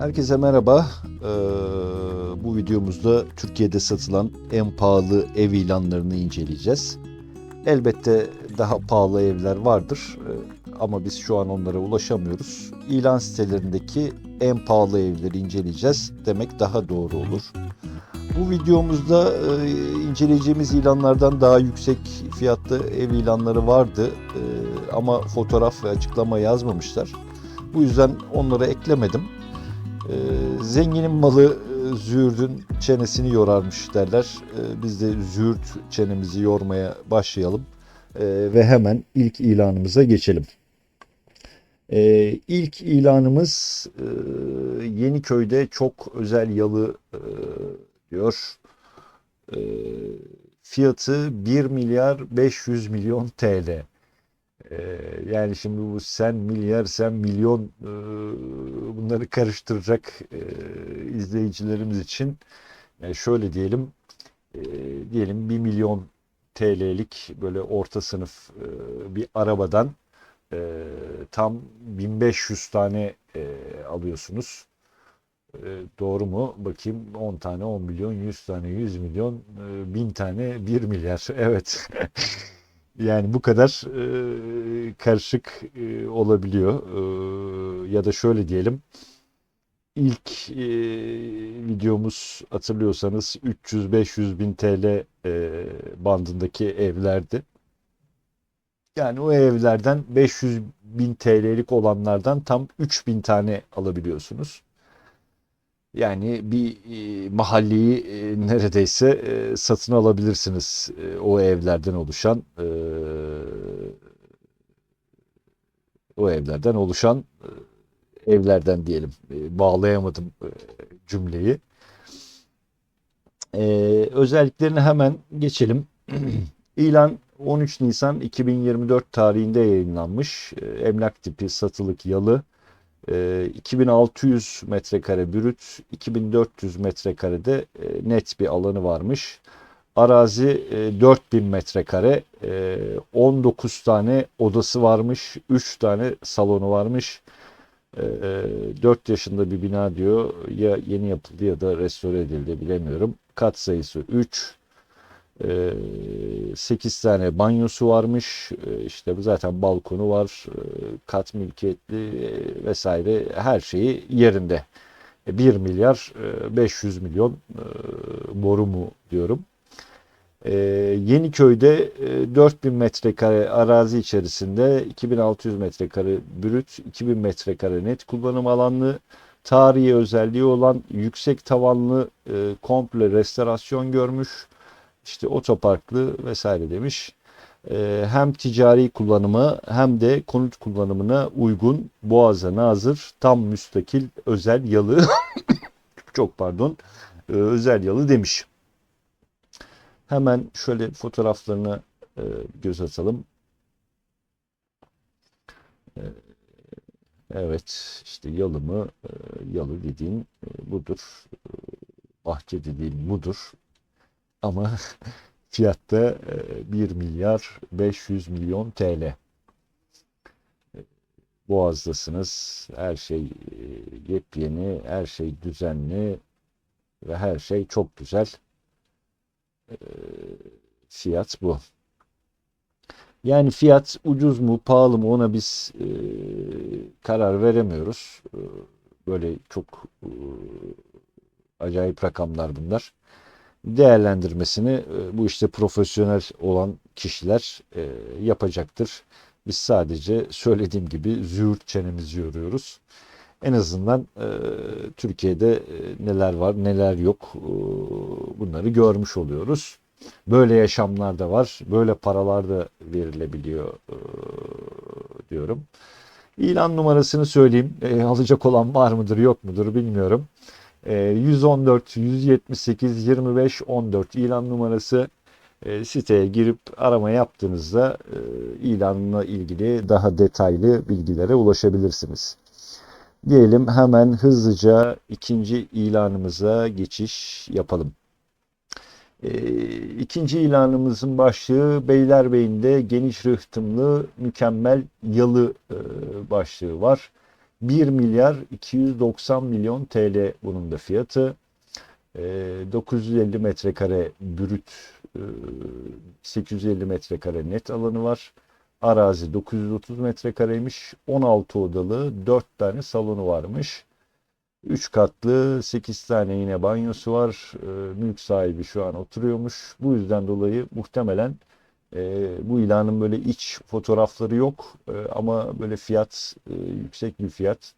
Herkese merhaba. Bu videomuzda Türkiye'de satılan en pahalı ev ilanlarını inceleyeceğiz. Elbette daha pahalı evler vardır ama biz şu an onlara ulaşamıyoruz. İlan sitelerindeki en pahalı evleri inceleyeceğiz demek daha doğru olur. Bu videomuzda inceleyeceğimiz ilanlardan daha yüksek fiyatlı ev ilanları vardı ama fotoğraf ve açıklama yazmamışlar. Bu yüzden onları eklemedim. Zenginin malı züğürdün çenesini yorarmış derler. Biz de züğürt çenemizi yormaya başlayalım ve hemen ilk ilanımıza geçelim. İlk ilanımız Yeniköy'de çok özel yalı diyor. E, Fiyatı 1 milyar 500 milyon TL. Yani şimdi bu sen milyar sen milyon bunları karıştıracak izleyicilerimiz için şöyle diyelim, diyelim 1 milyon TL'lik böyle orta sınıf bir arabadan tam 1500 tane alıyorsunuz. Doğru mu? Bakayım, 10 tane 10 milyon, 100 tane 100 milyon, 1000 tane 1 milyar. Evet. Yani bu kadar karışık olabiliyor. Ya da şöyle diyelim. İlk videomuz hatırlıyorsanız 300-500 bin TL bandındaki evlerdi. Yani o evlerden 500 bin TL'lik olanlardan tam 3000 tane alabiliyorsunuz. Yani bir mahalleyi neredeyse satın alabilirsiniz o evlerden oluşan evlerden diyelim. Bağlayamadım cümleyi. Özelliklerini hemen geçelim. İlan 13 Nisan 2024 tarihinde yayınlanmış. Emlak tipi satılık yalı. 2600 metrekare brüt, 2400 metrekarede net bir alanı varmış. Arazi 4000 metrekare, 19 tane odası varmış, 3 tane salonu varmış. 4 yaşında bir bina diyor, ya yeni yapıldı ya da restore edildi bilemiyorum. Kat sayısı 3. 8 tane banyosu varmış. İşte bu zaten balkonu var. Kat mülkiyetli vesaire, her şeyi yerinde. 1 milyar 500 milyon boru mu diyorum. Yeniköy'de 4000 metrekare arazi içerisinde 2600 metrekare brüt, 2000 metrekare net kullanım alanlı, tarihi özelliği olan yüksek tavanlı komple restorasyon görmüş. İşte otoparklı vesaire demiş. Hem ticari kullanımı hem de konut kullanımına uygun, boğaza nazır, tam müstakil özel yalı çok pardon, özel yalı demiş. Hemen şöyle fotoğraflarına göz atalım. Evet, işte yalı mı? Yalı dediğin budur. Bahçe dediğin budur. Ama fiyatta 1 milyar 500 milyon TL. Boğaz'dasınız. Her şey yepyeni, her şey düzenli ve her şey çok güzel. Fiyat bu. Yani fiyat ucuz mu, pahalı mı, ona biz karar veremiyoruz. Böyle çok acayip rakamlar bunlar. Değerlendirmesini bu işte profesyonel olan kişiler yapacaktır. Biz sadece söylediğim gibi züğürt çenemizi yoruyoruz. En azından Türkiye'de neler var neler yok bunları görmüş oluyoruz. Böyle yaşamlar da var, böyle paralar da verilebiliyor diyorum. İlan numarasını söyleyeyim. Alacak olan var mıdır yok mudur bilmiyorum. 114 178 25 14 ilan numarası. Siteye girip arama yaptığınızda ilanla ilgili daha detaylı bilgilere ulaşabilirsiniz. Diyelim hemen hızlıca ikinci ilanımıza geçiş yapalım. İkinci ilanımızın başlığı Beylerbeyi'nde geniş rıhtımlı mükemmel yalı başlığı var. 1 milyar 290 milyon TL bunun da fiyatı. 950 metrekare brüt, 850 metrekare net alanı var. Arazi 930 metrekareymiş. 16 odalı, 4 tane salonu varmış. 3 katlı, 8 tane yine banyosu var. Mülk sahibi şu an oturuyormuş. Bu yüzden dolayı muhtemelen bu ilanın böyle iç fotoğrafları yok. Ama böyle fiyat, yüksek bir fiyat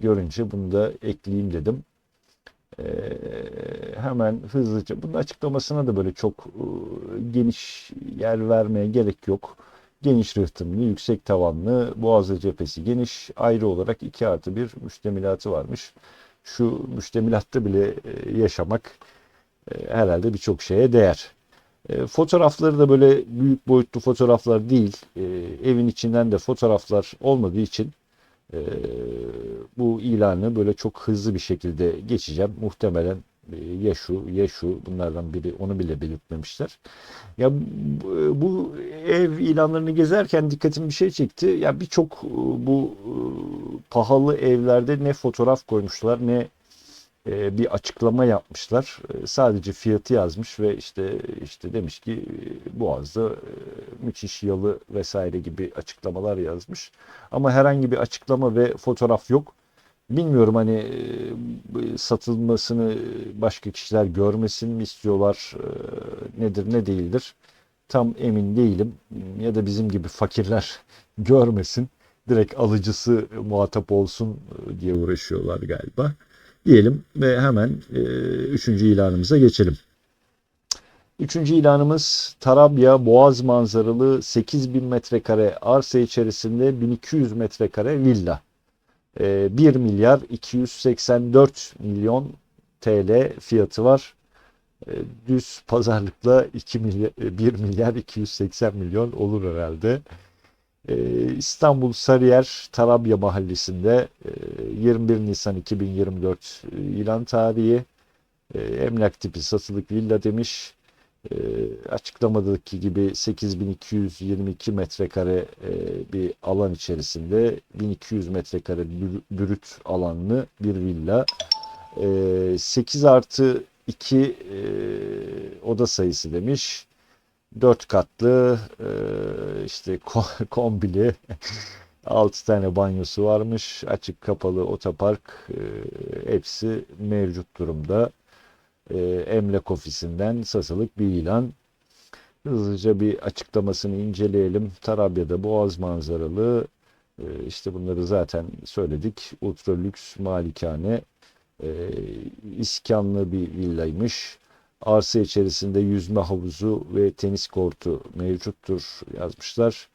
görünce bunu da ekleyeyim dedim. Hemen hızlıca bunun açıklamasına da böyle çok geniş yer vermeye gerek yok. Geniş rıhtımlı, yüksek tavanlı, boğazı cephesi geniş, ayrı olarak 2+1 müştemilatı varmış. Şu müştemilatta bile yaşamak herhalde birçok şeye değer. Fotoğrafları da böyle büyük boyutlu fotoğraflar değil. Evin içinden de fotoğraflar olmadığı için bu ilanı böyle çok hızlı bir şekilde geçeceğim. Muhtemelen ya şu bunlardan biri, onu bile belirtmemişler. Ya bu ev ilanlarını gezerken dikkatimi bir şey çekti. Ya birçok bu pahalı evlerde ne fotoğraf koymuşlar ne bir açıklama yapmışlar. Sadece fiyatı yazmış ve işte demiş ki Boğaz'da müthiş yalı vesaire gibi açıklamalar yazmış. Ama herhangi bir açıklama ve fotoğraf yok. Bilmiyorum hani satılmasını başka kişiler görmesin mi istiyorlar, nedir ne değildir. Tam emin değilim. Ya da bizim gibi fakirler görmesin. Direkt alıcısı muhatap olsun diye uğraşıyorlar galiba. Diyelim ve hemen üçüncü ilanımıza geçelim. Üçüncü ilanımız Tarabya Boğaz manzaralı 8000 metrekare arsa içerisinde 1200 metrekare villa. 1 milyar 284 milyon TL fiyatı var. Düz pazarlıkla 1 milyar 280 milyon olur herhalde. İstanbul Sarıyer Tarabya Mahallesi'nde 21 Nisan 2024 ilan tarihi. Emlak tipi satılık villa demiş. Açıklamadaki gibi 8222 metrekare bir alan içerisinde 1200 metrekare brüt alanlı bir villa. 8+2 oda sayısı demiş. 4 katlı, işte kombili 6 tane banyosu varmış. Açık kapalı otopark, hepsi mevcut durumda. Emlak ofisinden satılık bir ilan. Hızlıca bir açıklamasını inceleyelim. Tarabya'da Boğaz manzaralı, işte bunları zaten söyledik. Ultra lüks malikane, iskanlı bir villaymış. Arsa içerisinde yüzme havuzu ve tenis kortu mevcuttur yazmışlar.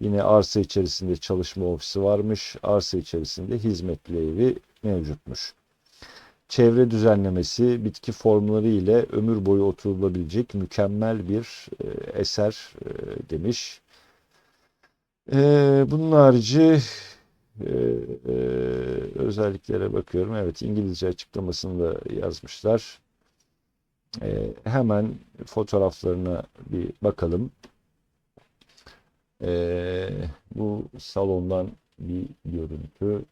Yine arsa içerisinde çalışma ofisi varmış. Arsa içerisinde hizmetli evi mevcutmuş. Çevre düzenlemesi, bitki formları ile ömür boyu oturulabilecek mükemmel bir eser demiş. Bunun harici e, e, özelliklere bakıyorum. Evet, İngilizce açıklamasını da yazmışlar. Hemen fotoğraflarına bir bakalım. Bu salondan bir görüntü.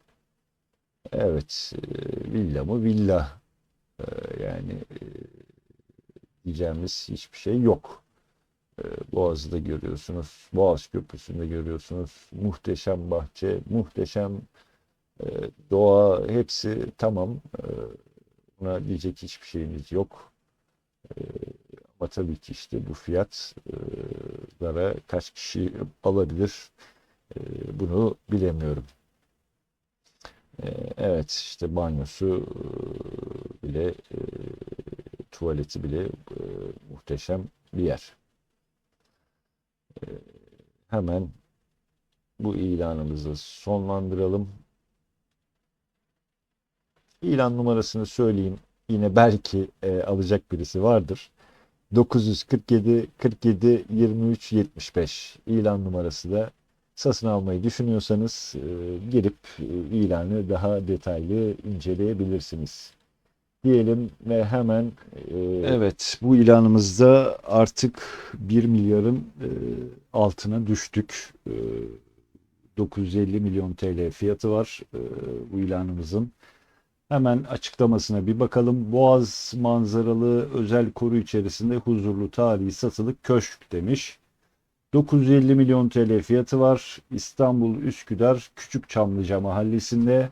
Evet, villa mı? Villa. Yani diyeceğimiz hiçbir şey yok. Boğaz'ı da görüyorsunuz. Boğaz Köprüsü'nü görüyorsunuz. Muhteşem bahçe, muhteşem doğa, hepsi tamam. Buna diyecek hiçbir şeyimiz yok. Ama tabii ki işte bu fiyatlara kaç kişi alabilir, bunu bilemiyorum. Evet, işte banyosu bile, tuvaleti bile muhteşem bir yer. Hemen bu ilanımızı sonlandıralım. İlan numarasını söyleyeyim. Yine belki alacak birisi vardır. 947 47 23 75 ilan numarası da. Satın almayı düşünüyorsanız girip ilanı daha detaylı inceleyebilirsiniz. Diyelim ve hemen evet, bu ilanımızda artık 1 milyarın altına düştük. 950 milyon TL fiyatı var bu ilanımızın. Hemen açıklamasına bir bakalım. Boğaz manzaralı özel koru içerisinde huzurlu tarihi satılık köşk demiş. 950 milyon TL fiyatı var. İstanbul Üsküdar Küçükçamlıca mahallesinde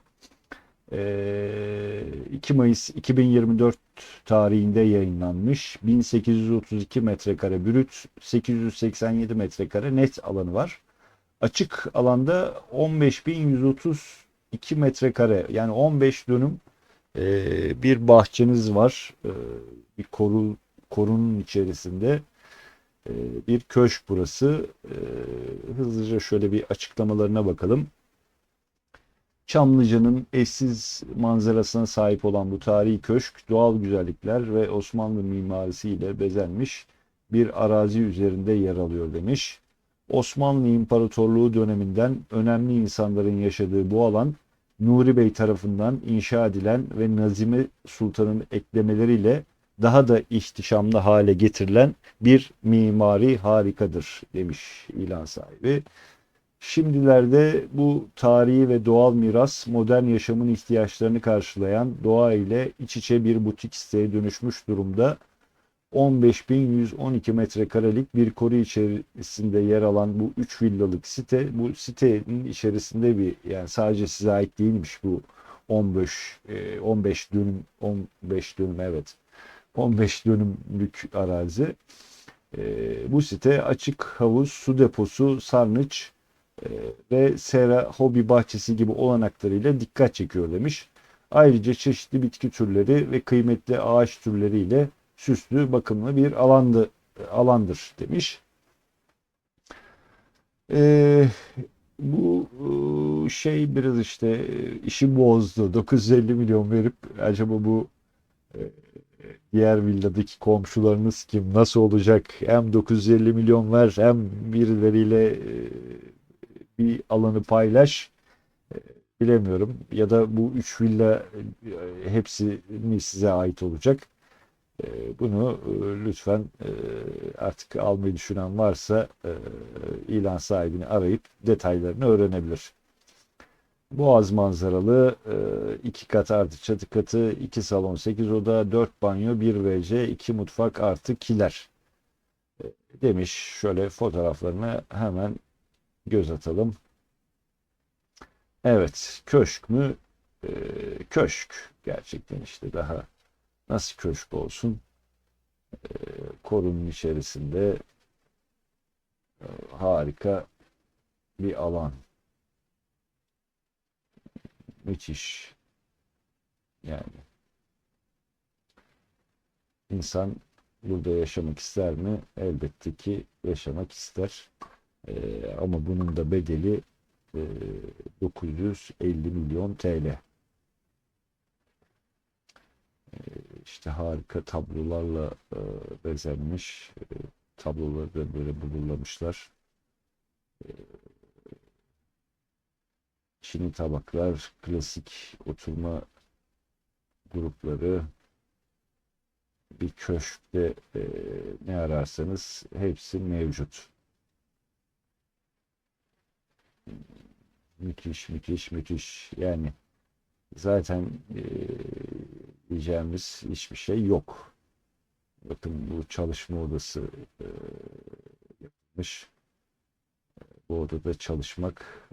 2 Mayıs 2024 tarihinde yayınlanmış. 1832 metrekare brüt, 887 metrekare net alanı var. Açık alanda 15.132 metrekare, yani 15 dönüm bir bahçeniz var. Bir korunun içerisinde bir köşk burası. Hızlıca şöyle bir açıklamalarına bakalım. Çamlıca'nın eşsiz manzarasına sahip olan bu tarihi köşk, doğal güzellikler ve Osmanlı mimarisiyle bezenmiş bir arazi üzerinde yer alıyor demiş. Osmanlı İmparatorluğu döneminden önemli insanların yaşadığı bu alan, Nuri Bey tarafından inşa edilen ve Nazime Sultan'ın eklemeleriyle daha da ihtişamlı hale getirilen bir mimari harikadır demiş ilan sahibi. Şimdilerde bu tarihi ve doğal miras modern yaşamın ihtiyaçlarını karşılayan, doğa ile iç içe bir butik siteye dönüşmüş durumda. 15.112 metrekarelik bir koru içerisinde yer alan bu 3 villalık site, bu sitenin içerisinde yani sadece size ait değilmiş bu 15 dönüm, 15 dönüm, evet, 15 dönümlük arazi. Bu site açık havuz, su deposu, sarnıç ve sera, hobi bahçesi gibi olanaklarıyla dikkat çekiyor demiş. Ayrıca çeşitli bitki türleri ve kıymetli ağaç türleriyle süslü, bakımlı bir alandır demiş. Bu şey biraz işte işi bozdu. 950 milyon verip acaba bu e, diğer villadaki komşularınız kim, nasıl olacak? Hem 950 milyon ver, hem birileriyle bir alanı paylaş. Bilemiyorum. Ya da bu 3 villa hepsi mi size ait olacak? Bunu lütfen artık almayı düşünen varsa ilan sahibini arayıp detaylarını öğrenebilir. Boğaz manzaralı, 2 kat artı çatı katı, 2 salon, 8 oda, 4 banyo, 1 WC, 2 mutfak artı kiler demiş. Şöyle fotoğraflarına hemen göz atalım. Evet, köşk mü? Köşk. Gerçekten işte daha nasıl köşk olsun? Korunun içerisinde harika bir alan. Müthiş. Yani insan burada yaşamak ister mi? Elbette ki yaşamak ister. Ama bunun da bedeli 950 milyon TL. İşte harika tablolarla bezenmiş. Tabloları da böyle bulurlamışlar. Çini tabaklar, klasik oturma grupları, bir köşkte ne ararsanız hepsi mevcut. Müthiş, müthiş, müthiş. Yani zaten diyeceğimiz hiçbir şey yok. Bakın bu çalışma odası yapılmış. Bu odada çalışmak,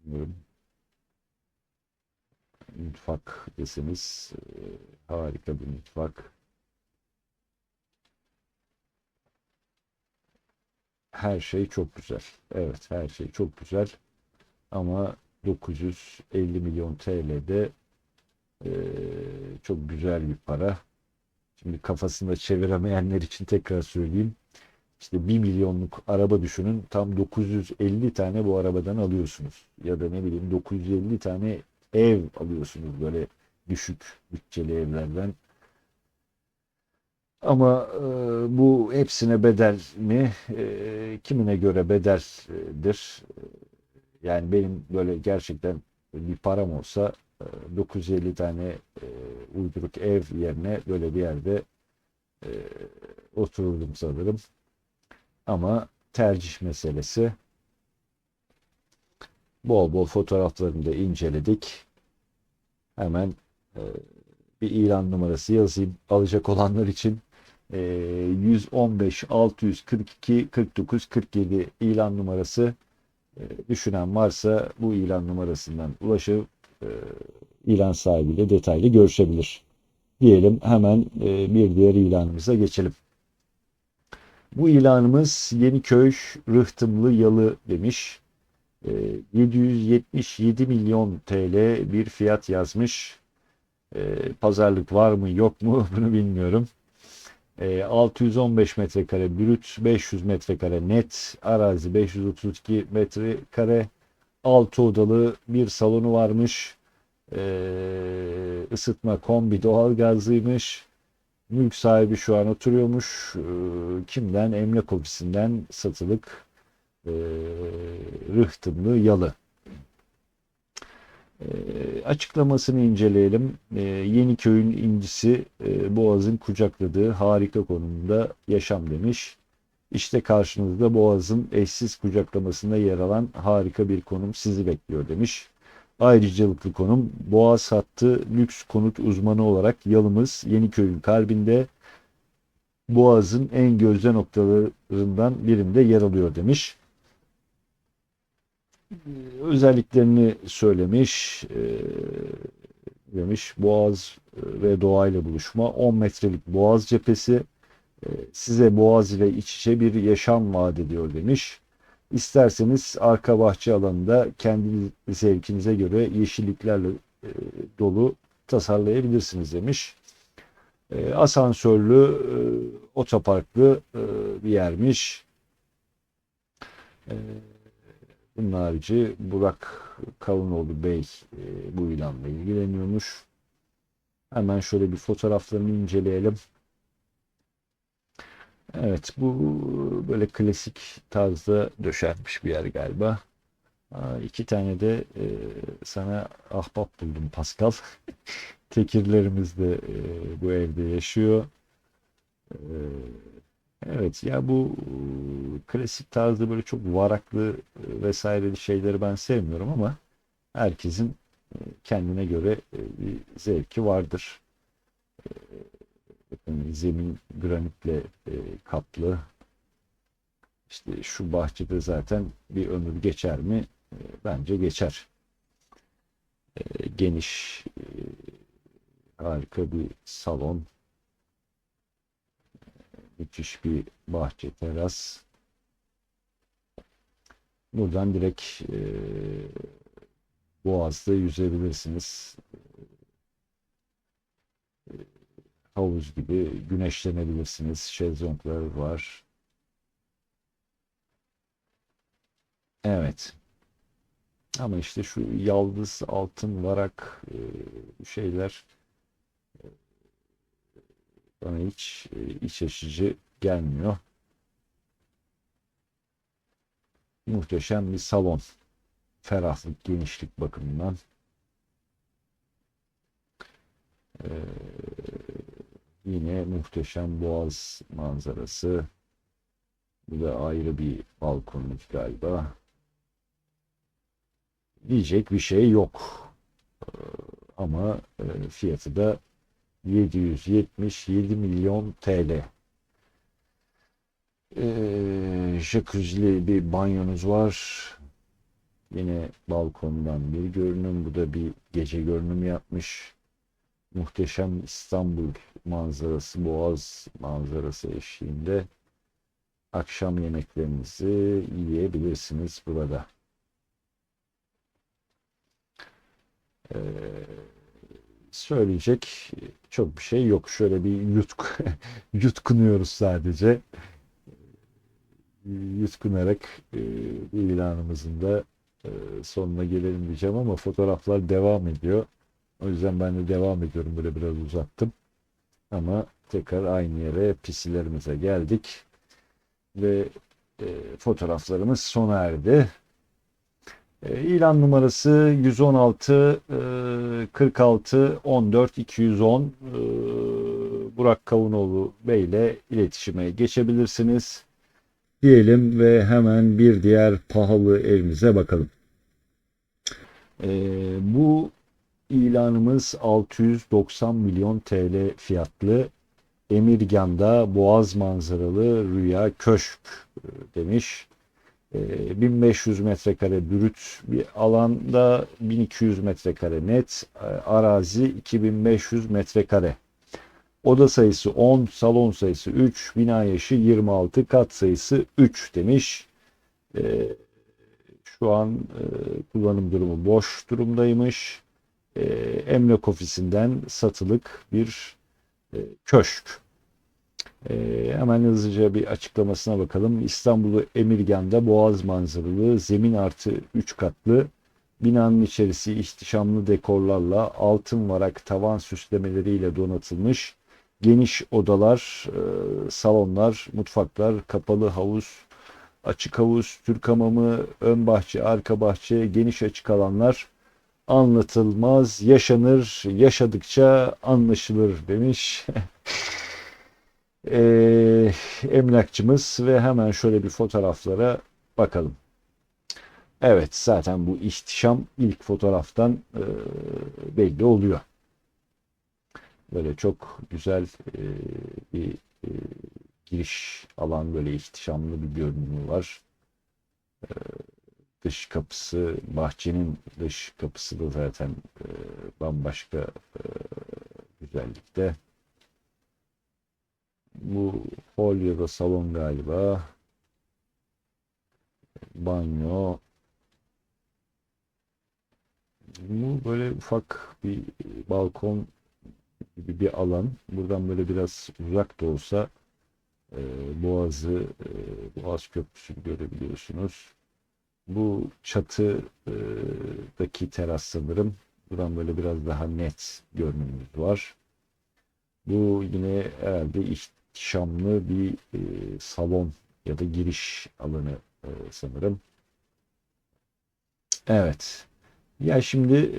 bilmiyorum, mutfak deseniz harika bir mutfak. Her şey çok güzel. Evet, her şey çok güzel. Ama 950 milyon TL'de çok güzel bir para. Şimdi kafasında çeviremeyenler için tekrar söyleyeyim. İşte 1 milyonluk araba düşünün. Tam 950 tane bu arabadan alıyorsunuz. Ya da ne bileyim 950 tane ev alıyorsunuz böyle düşük bütçeli evlerden. Ama bu hepsine bedel mi? Kimine göre bedeldir? Yani benim böyle gerçekten bir param olsa 950 tane uyduruk ev yerine böyle bir yerde e, otururdum sanırım. Ama tercih meselesi. Bol bol fotoğraflarını da inceledik. Hemen bir ilan numarası yazayım alacak olanlar için. 115 642 49 47 ilan numarası. Düşünen varsa bu ilan numarasından ulaşıp ilan sahibiyle detaylı görüşebilir. Diyelim hemen bir diğer ilanımıza geçelim. Bu ilanımız Yeniköy Rıhtımlı Yalı demiş. 777 milyon TL bir fiyat yazmış. Pazarlık var mı yok mu bunu bilmiyorum. 615 metrekare brüt, 500 metrekare net, arazi 532 metrekare, 6 odalı bir salonu varmış. Isıtma kombi doğalgazlıymış. Mülk sahibi şu an oturuyormuş. Kimden? Emlak ofisinden satılık Rıhtımlı Yalı. Açıklamasını inceleyelim. Yeniköy'ün incisi Boğaz'ın kucakladığı harika konumda yaşam demiş. İşte karşınızda Boğaz'ın eşsiz kucaklamasında yer alan harika bir konum sizi bekliyor demiş. Ayrıcalıklı konum Boğaz hattı lüks konut uzmanı olarak yalımız Yeniköy'ün kalbinde Boğaz'ın en gözde noktalarından birinde yer alıyor demiş. Özelliklerini söylemiş. Demiş Boğaz ve doğayla buluşma, 10 metrelik Boğaz cephesi size Boğaz ile iç içe bir yaşam vaat ediyor demiş. İsterseniz arka bahçe alanında kendi zevkinize göre yeşilliklerle dolu tasarlayabilirsiniz demiş. Asansörlü, otoparklı bir yermiş. Bunun harici Burak Kavunoğlu Bey bu ilanla ilgileniyormuş. Hemen şöyle bir fotoğraflarını inceleyelim. Evet, bu böyle klasik tarzda döşenmiş bir yer galiba. İki tane de sana ahbap buldum Pascal. Tekirlerimiz de bu evde yaşıyor. E, evet ya bu klasik tarzda böyle çok varaklı vesaire şeyleri ben sevmiyorum ama herkesin kendine göre bir zevki vardır. Zemin granitle kaplı. İşte şu bahçede zaten bir ömür geçer mi? Bence geçer. Geniş, harika bir salon. Müthiş bir bahçe, teras. Buradan direkt Boğaz'da yüzebilirsiniz. Havuz gibi güneşlenebilirsiniz. Şezlonglar var. Evet. Ama işte şu yaldız, altın, varak şeyler bana hiç iç açıcı gelmiyor. Muhteşem bir salon. Ferahlık, genişlik bakımından. Yine muhteşem Boğaz manzarası. Bu da ayrı bir balkonluk galiba. Diyecek bir şey yok. Ama fiyatı da 777 milyon TL. Jacuzzi'li bir banyonuz var. Yine balkondan bir görünüm. Bu da bir gece görünümü yapmış. Muhteşem İstanbul manzarası, Boğaz manzarası eşliğinde akşam yemeklerinizi yiyebilirsiniz burada. Söyleyecek çok bir şey yok. Şöyle bir yutkunuyoruz sadece. Yutkunarak ilanımızın da sonuna gelelim diyeceğim ama fotoğraflar devam ediyor. O yüzden ben de devam ediyorum. Böyle biraz uzattım. Ama tekrar aynı yere pisilerimize geldik. Ve fotoğraflarımız sona erdi. İlan numarası 116 46 14 210 Burak Kavunoğlu Bey ile iletişime geçebilirsiniz. Diyelim ve hemen bir diğer pahalı evimize bakalım. Bu ilanımız 690 milyon TL fiyatlı. Emirgan'da Boğaz manzaralı Rüya Köşk demiş. 1500 metrekare brüt bir alanda 1200 metrekare net, arazi 2500 metrekare. Oda sayısı 10, salon sayısı 3, bina yaşı 26, kat sayısı 3 demiş. Şu an kullanım durumu boş durumdaymış. Emlak ofisinden satılık bir köşk. Hemen hızlıca bir açıklamasına bakalım. İstanbul'u Emirgan'da Boğaz manzaralı, zemin artı 3 katlı, binanın içerisi ihtişamlı dekorlarla, altın varak tavan süslemeleriyle donatılmış, geniş odalar, salonlar, mutfaklar, kapalı havuz, açık havuz, Türk hamamı, ön bahçe, arka bahçe, geniş açık alanlar, anlatılmaz, yaşanır, yaşadıkça anlaşılır demiş. Emlakçımız ve hemen şöyle bir fotoğraflara bakalım. Evet, zaten bu ihtişam ilk fotoğraftan belli oluyor. Böyle çok güzel bir e, giriş alan, böyle ihtişamlı bir görünümü var. Dış kapısı, bahçenin dış kapısı da zaten bambaşka güzellikte. Bu hol ya da salon galiba. Banyo. Bu böyle ufak bir balkon gibi bir alan. Buradan böyle biraz uzak da olsa Boğaz'ı, Boğaz Köprüsü'nü görebiliyorsunuz. Bu çatıdaki teras sanırım. Buradan böyle biraz daha net görünümümüz var. Bu yine herhalde ihtişamlı bir salon ya da giriş alanı sanırım. Evet. Ya şimdi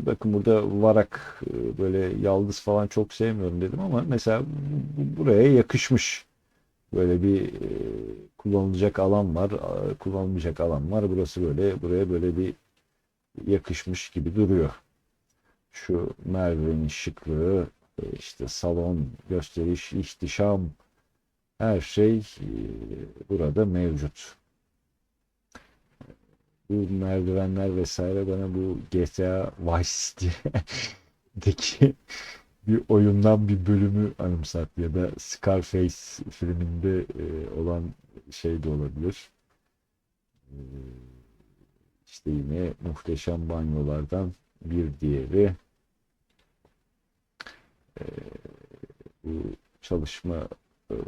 bakın burada varak, böyle yaldız falan çok sevmiyorum dedim ama mesela buraya yakışmış. Böyle bir kullanılacak alan var, kullanılmayacak alan var. Burası böyle, buraya böyle bir yakışmış gibi duruyor. Şu merdivenin şıklığı, işte salon, gösteriş, ihtişam, her şey burada mevcut. Bu merdivenler vesaire bana bu GTA Vice City'deki bir oyundan bir bölümü anımsattı ya da Scarface filminde olan şey de olabilir. E, işte yine muhteşem banyolardan bir diğeri. E, Bu çalışma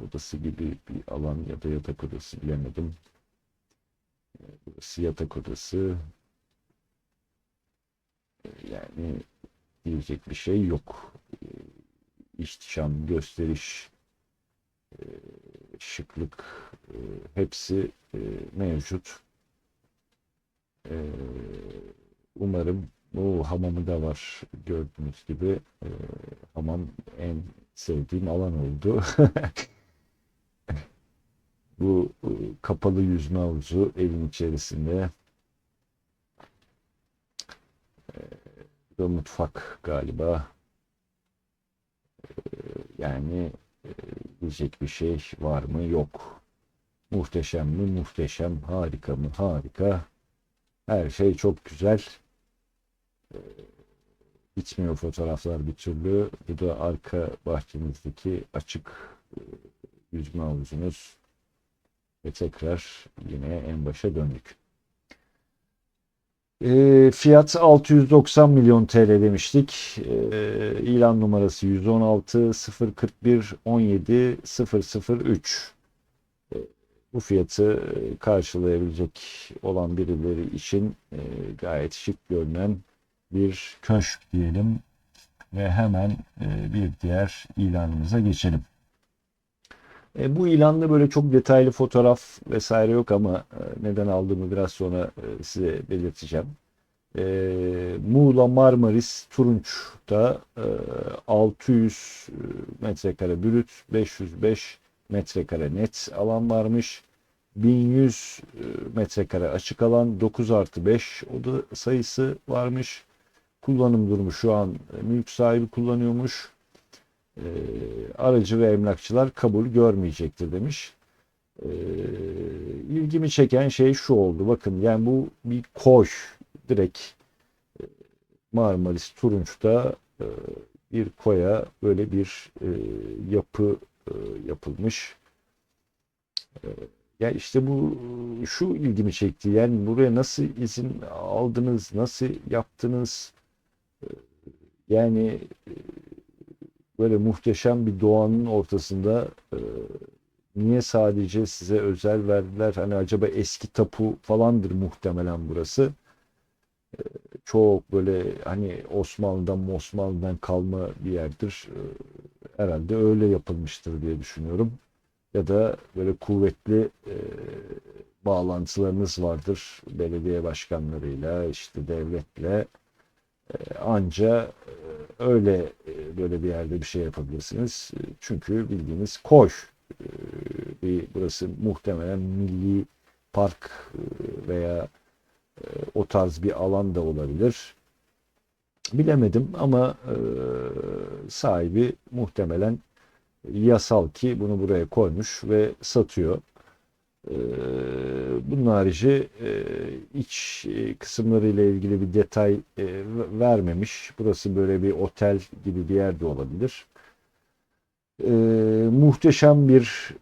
odası gibi bir alan ya da yatak odası bilemedim. Burası yatak odası. Yani diyecek bir şey yok. İhtişam, gösteriş, şıklık, hepsi mevcut. Umarım bu hamamı da var gördüğünüz gibi. Hamam en sevdiğim alan oldu. Bu kapalı yüzme havuzu evin içerisinde. Bu mutfak galiba. Yani diyecek bir şey var mı? Yok. Muhteşem mi? Muhteşem. Harika mı? Harika. Her şey çok güzel. Bitmiyor fotoğraflar bir türlü. Bu da arka bahçemizdeki açık yüzme havuzumuz. Ve tekrar yine en başa döndük. Fiyat 690 milyon TL demiştik. İlan numarası 116 041 17 003. Bu fiyatı karşılayabilecek olan birileri için gayet şık görünen bir köşk diyelim ve hemen bir diğer ilanımıza geçelim. Bu ilanda böyle çok detaylı fotoğraf vesaire yok ama neden aldığımı biraz sonra size belirteceğim. Muğla Marmaris Turunç'ta 600 metrekare brüt, 505 metrekare net alan varmış. 1100 metrekare açık alan, 9+5 oda sayısı varmış. Kullanım durumu şu an mülk sahibi kullanıyormuş. Aracı ve emlakçılar kabul görmeyecektir demiş. İlgimi çeken şey şu oldu. Bakın yani bu bir koy. Direkt Marmaris Turunç'ta bir koya böyle bir yapı yapılmış. Ya işte bu şu ilgimi çekti. Yani buraya nasıl izin aldınız, nasıl yaptınız? Yani böyle muhteşem bir doğanın ortasında niye sadece size özel verdiler? Hani acaba eski tapu falandır muhtemelen burası. Çok böyle hani Osmanlı'dan kalma bir yerdir. Herhalde öyle yapılmıştır diye düşünüyorum. Ya da böyle kuvvetli bağlantılarınız vardır belediye başkanlarıyla, işte devletle. Anca öyle böyle bir yerde bir şey yapabilirsiniz. Çünkü bildiğiniz koy. Burası muhtemelen milli park veya o tarz bir alan da olabilir. Bilemedim ama sahibi muhtemelen yasal ki bunu buraya koymuş ve satıyor. Bunun harici iç kısımlarıyla ilgili bir detay vermemiş. Burası böyle bir otel gibi bir yerde olabilir. Muhteşem bir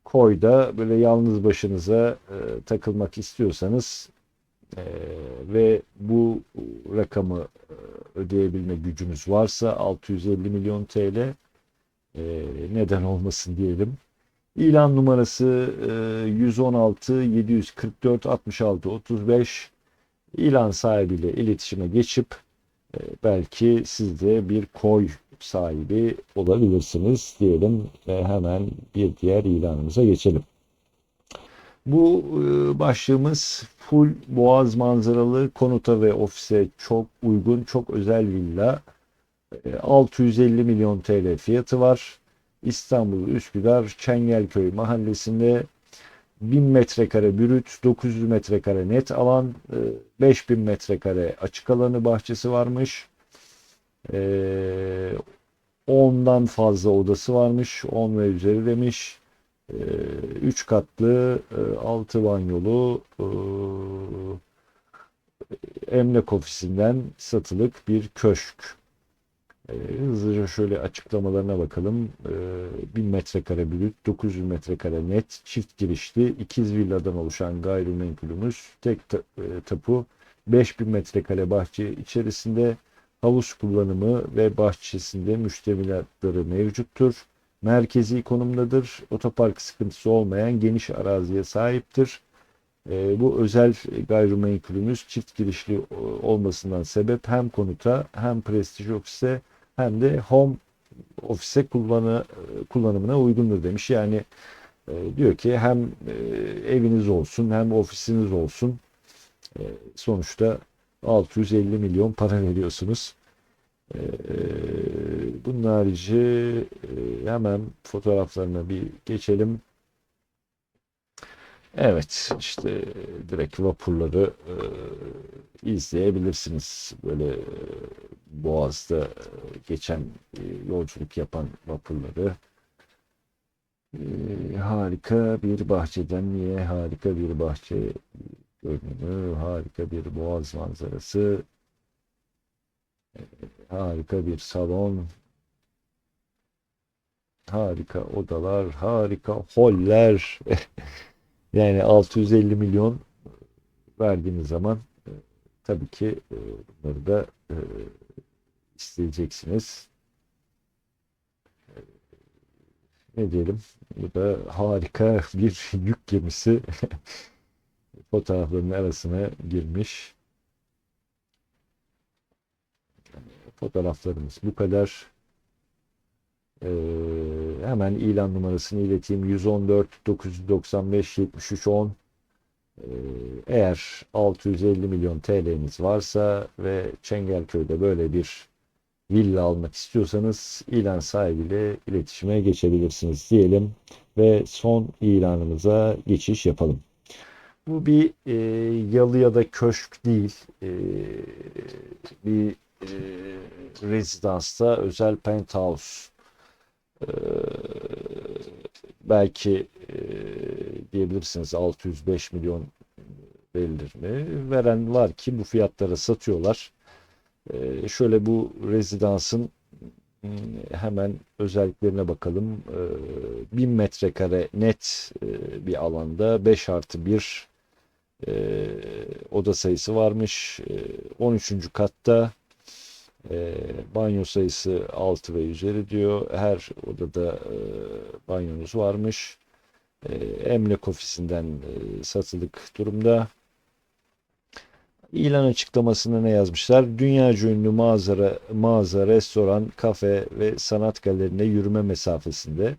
koyda böyle yalnız başınıza takılmak istiyorsanız ve bu rakamı ödeyebilme gücünüz varsa 650 milyon TL neden olmasın diyelim. İlan numarası 116 744 66 35. İlan sahibiyle iletişime geçip belki siz de bir koy sahibi olabilirsiniz diyelim ve hemen bir diğer ilanımıza geçelim. Bu başlığımız full boğaz manzaralı konuta ve ofise çok uygun, çok özel villa. 650 milyon TL fiyatı var. İstanbul Üsküdar Çengelköy mahallesinde 1000 metrekare brüt, 900 metrekare net alan, 5000 metrekare açık alanı bahçesi varmış. 10'dan fazla odası varmış. 10 ve üzeri demiş. 3 katlı, 6 banyolu emlak ofisinden satılık bir köşk. Hızlıca şöyle açıklamalarına bakalım. 1000 metrekare brüt, 900 metrekare net, çift girişli, ikiz villadan oluşan gayrimenkulümüz, tek tapu, 5000 metrekare bahçe içerisinde havuz kullanımı ve bahçesinde müştemilatları mevcuttur. Merkezi konumdadır. Otopark sıkıntısı olmayan geniş araziye sahiptir. Bu özel gayrimenkulümüz çift girişli olmasından sebep hem konuta hem prestij ofise hem de home ofise kullanımına uygundur demiş. Yani diyor ki hem eviniz olsun hem ofisiniz olsun. Sonuçta 650 milyon para veriyorsunuz. Bunun harici hemen fotoğraflarına bir geçelim. Evet, işte direkt vapurları izleyebilirsiniz. Böyle Boğaz'da geçen yolculuk yapan vapurları. Harika bir bahçeden niye harika bir bahçe görünümü, harika bir Boğaz manzarası, harika bir salon, harika odalar, harika holler. Yani 650 milyon verdiğiniz zaman tabii ki bunları da isteyeceksiniz. Ne diyelim? Bu da harika bir yük gemisi fotoğrafların arasına girmiş. Fotoğraflarımız bu kadar. Hemen ilan numarasını ileteyim. 114 995 73 10. Eğer 650 milyon TL'niz varsa ve Çengelköy'de böyle bir villa almak istiyorsanız ilan sahibiyle iletişime geçebilirsiniz diyelim ve son ilanımıza geçiş yapalım. Bu bir yalı ya da köşk değil, bir rezidansta özel penthouse. E, belki diyebilirsiniz 605 milyon verilir mi? Veren var ki bu fiyatlara satıyorlar. Şöyle bu rezidansın hemen özelliklerine bakalım. 1000 metrekare net bir alanda 5+1 oda sayısı varmış. 13. katta banyo sayısı 6 ve üzeri diyor. Her odada banyonuz varmış. Emlak ofisinden satılık durumda. İlan açıklamasında ne yazmışlar? Dünyaca ünlü mağaza, restoran, kafe ve sanat galerilerine yürüme mesafesinde.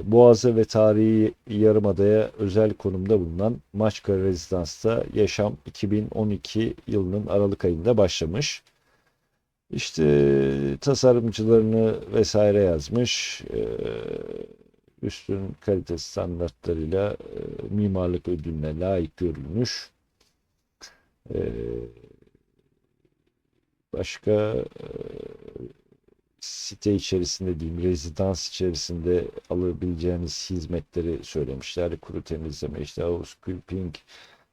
Boğaz'a ve tarihi Yarımada'ya özel konumda bulunan Maçka Rezidans'ta yaşam 2012 yılının Aralık ayında başlamış. İşte tasarımcılarını vesaire yazmış. Üstün kalite standartlarıyla mimarlık ödülüne layık görülmüş. Başka site içerisinde diyeyim, rezidans içerisinde alabileceğiniz hizmetleri söylemişler. Kuru temizleme, işte housekeeping,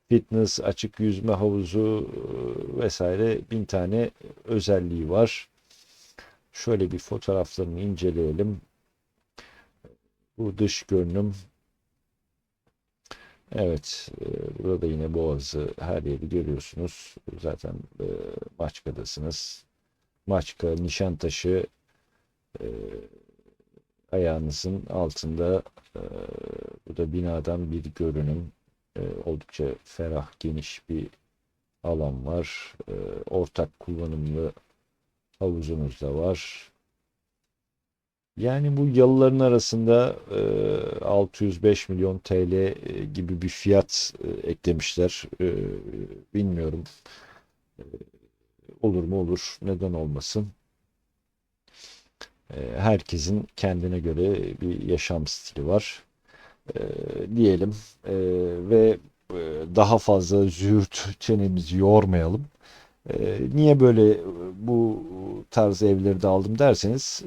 fitness, açık yüzme havuzu vesaire 1000 tane özelliği var. Şöyle bir fotoğraflarını inceleyelim. Bu dış görünüm. Evet, burada yine Boğaz'ı her yeri görüyorsunuz. Zaten Maçka'dasınız. Maçka, Nişantaşı ayağınızın altında. Bu da binadan bir görünüm. Oldukça ferah, geniş bir alan var. Ortak kullanımlı havuzunuz da var. Yani bu yalıların arasında 605 milyon TL gibi bir fiyat eklemişler. Bilmiyorum. Olur mu olur. Neden olmasın? Herkesin kendine göre bir yaşam stili var. Diyelim. Ve daha fazla züğürt çenemizi yormayalım. Niye böyle bu tarz evleri de aldım derseniz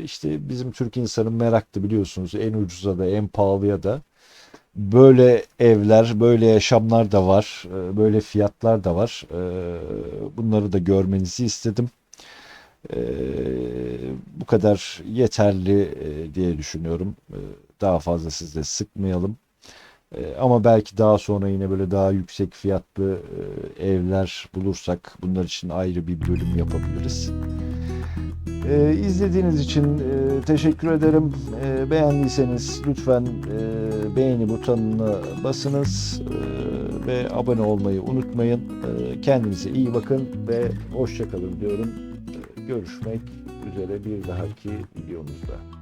işte bizim Türk insanı meraklı, biliyorsunuz, en ucuza da en pahalıya da böyle evler, böyle yaşamlar da var, böyle fiyatlar da var. Bunları da görmenizi istedim. Bu kadar yeterli diye düşünüyorum. Daha fazla sizi de sıkmayalım. Ama belki daha sonra yine böyle daha yüksek fiyatlı evler bulursak bunlar için ayrı bir bölüm yapabiliriz. İzlediğiniz için teşekkür ederim. Beğendiyseniz lütfen beğeni butonuna basınız ve abone olmayı unutmayın. Kendinize iyi bakın ve hoşça kalın diyorum. Görüşmek üzere bir dahaki videomuzda.